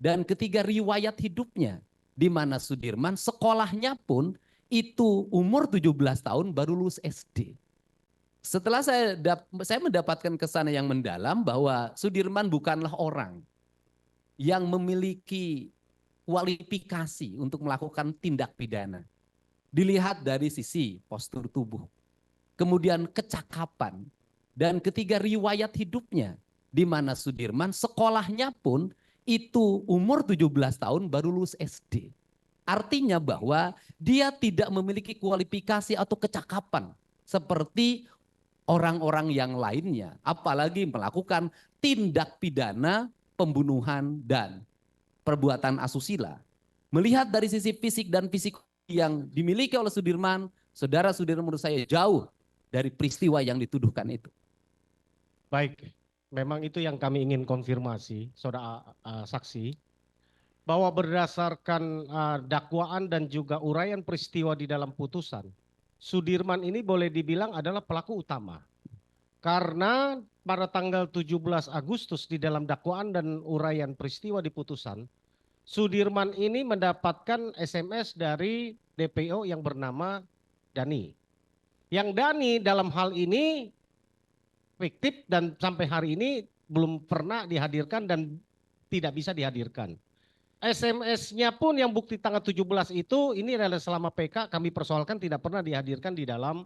Dan ketiga, riwayat hidupnya, di mana Sudirman sekolahnya pun itu umur 17 tahun baru lulus SD. Setelah saya mendapatkan kesan yang mendalam bahwa Sudirman bukanlah orang yang memiliki kualifikasi untuk melakukan tindak pidana. Dilihat dari sisi postur tubuh, kemudian kecakapan, dan ketiga, riwayat hidupnya, di mana Sudirman sekolahnya pun itu umur 17 tahun baru lulus SD. Artinya bahwa dia tidak memiliki kualifikasi atau kecakapan seperti orang-orang yang lainnya, apalagi melakukan tindak pidana pembunuhan dan perbuatan asusila. Melihat dari sisi fisik dan fisik yang dimiliki oleh Sudirman, saudara Sudirman menurut saya jauh dari peristiwa yang dituduhkan itu. Baik, memang itu yang kami ingin konfirmasi, saudara saksi, bahwa berdasarkan dakwaan dan juga uraian peristiwa di dalam putusan, Sudirman ini boleh dibilang adalah pelaku utama. Karena pada tanggal 17 Agustus di dalam dakwaan dan uraian peristiwa di putusan, Sudirman ini mendapatkan SMS dari DPO yang bernama Dani. Yang Dani dalam hal ini fiktif dan sampai hari ini belum pernah dihadirkan dan tidak bisa dihadirkan. SMS-nya pun yang bukti tanggal 17 itu ini adalah selama PK kami persoalkan tidak pernah dihadirkan di dalam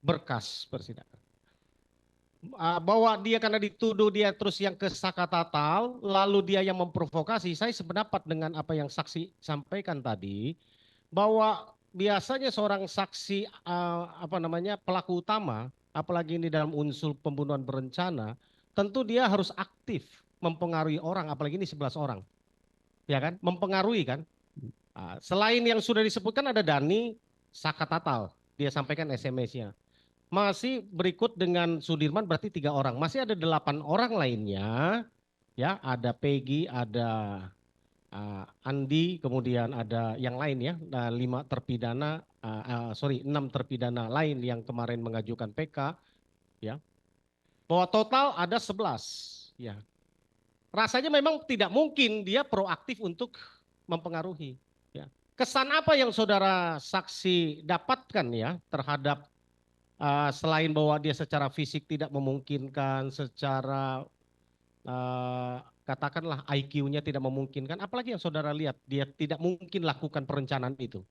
berkas persidangan. Bahwa dia karena dituduh dia terus yang ke Sakatatal, lalu dia yang memprovokasi. Saya sependapat dengan apa yang saksi sampaikan tadi, bahwa biasanya seorang saksi pelaku utama, apalagi ini dalam unsur pembunuhan berencana, tentu dia harus aktif mempengaruhi orang, apalagi ini 11 orang, ya kan, mempengaruhi kan. Selain yang sudah disebutkan ada Dani Sakatatal, dia sampaikan SMS-nya. Masih berikut dengan Sudirman berarti 3 orang. Masih ada 8 orang lainnya, ya, ada Peggy, ada Andi, kemudian ada yang lain ya, 6 terpidana lain yang kemarin mengajukan PK, ya. Bahwa total ada 11, ya. Rasanya memang tidak mungkin dia proaktif untuk mempengaruhi, ya. Kesan apa yang saudara saksi dapatkan ya terhadap selain bahwa dia secara fisik tidak memungkinkan, secara katakanlah IQ-nya tidak memungkinkan, apalagi yang saudara lihat dia tidak mungkin lakukan perencanaan itu?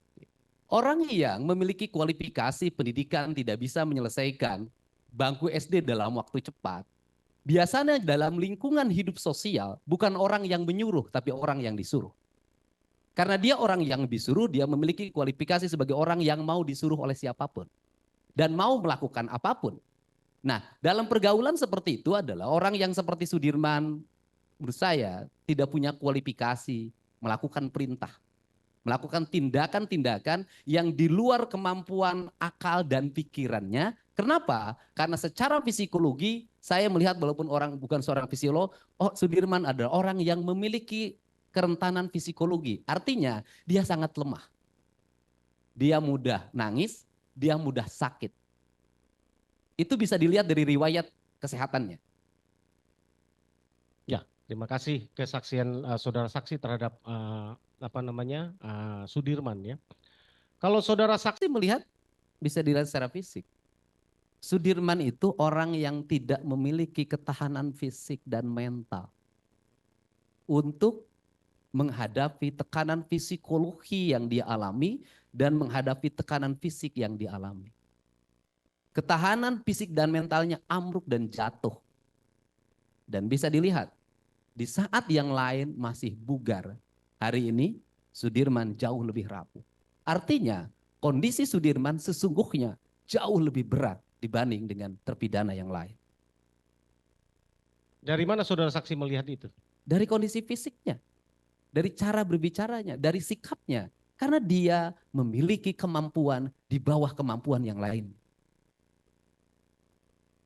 Orang yang memiliki kualifikasi pendidikan tidak bisa menyelesaikan bangku SD dalam waktu cepat. Biasanya dalam lingkungan hidup sosial bukan orang yang menyuruh tapi orang yang disuruh. Karena dia orang yang disuruh, dia memiliki kualifikasi sebagai orang yang mau disuruh oleh siapapun dan mau melakukan apapun. Nah, dalam pergaulan seperti itu adalah orang yang seperti Sudirman, menurut saya tidak punya kualifikasi melakukan perintah, melakukan tindakan-tindakan yang di luar kemampuan akal dan pikirannya. Kenapa? Karena secara psikologi saya melihat walaupun orang bukan seorang fisiolog, Sudirman adalah orang yang memiliki kerentanan psikologi. Artinya dia sangat lemah. Dia mudah nangis, dia mudah sakit. Itu bisa dilihat dari riwayat kesehatannya. Ya, terima kasih kesaksian saudara saksi terhadap Sudirman ya. Kalau saudara saksi Melihat bisa dilihat secara fisik. Sudirman itu orang yang tidak memiliki ketahanan fisik dan mental untuk menghadapi tekanan psikologi yang dia alami dan menghadapi tekanan fisik yang dialami. Ketahanan fisik dan mentalnya ambruk dan jatuh. Dan bisa dilihat, di saat yang lain masih bugar, hari ini Sudirman jauh lebih rapuh. Artinya kondisi Sudirman sesungguhnya jauh lebih berat dibanding dengan terpidana yang lain. Dari mana saudara saksi melihat itu? Dari kondisi fisiknya, dari cara berbicaranya, dari sikapnya. Karena dia memiliki kemampuan di bawah kemampuan yang lain.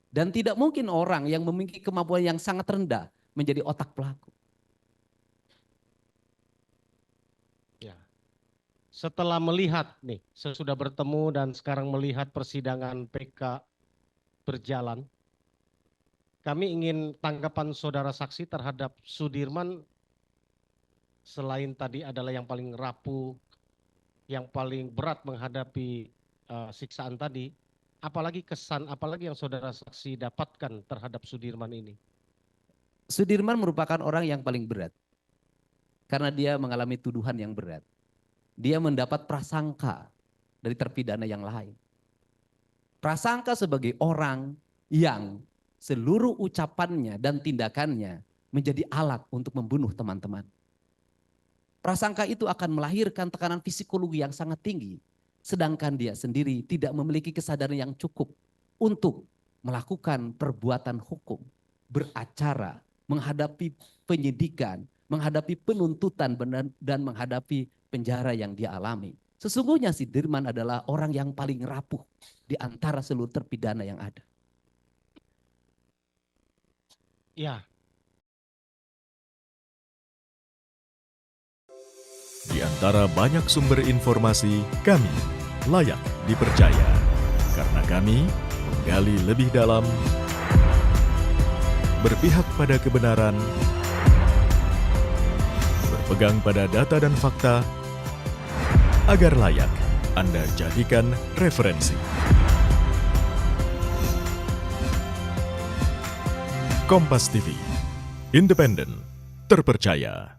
Dan tidak mungkin orang yang memiliki kemampuan yang sangat rendah menjadi otak pelaku. Ya. Setelah melihat nih, sesudah bertemu dan sekarang melihat persidangan PK berjalan, kami ingin tanggapan saudara saksi terhadap Sudirman selain tadi adalah yang paling rapuh, yang paling berat menghadapi siksaan tadi, apalagi yang saudara saksi dapatkan terhadap Sudirman ini? Sudirman merupakan orang yang paling berat karena dia mengalami tuduhan yang berat. Dia mendapat prasangka dari terpidana yang lain. Prasangka sebagai orang yang seluruh ucapannya dan tindakannya menjadi alat untuk membunuh teman-teman. Prasangka itu akan melahirkan tekanan psikologi yang sangat tinggi, sedangkan dia sendiri tidak memiliki kesadaran yang cukup untuk melakukan perbuatan hukum, beracara, menghadapi penyidikan, menghadapi penuntutan dan menghadapi penjara yang dia alami. Sesungguhnya Sudirman adalah orang yang paling rapuh di antara seluruh terpidana yang ada. Ya. Di antara banyak sumber informasi, kami layak dipercaya. Karena kami menggali lebih dalam, berpihak pada kebenaran, berpegang pada data dan fakta, agar layak Anda jadikan referensi. Kompas TV, independen, terpercaya.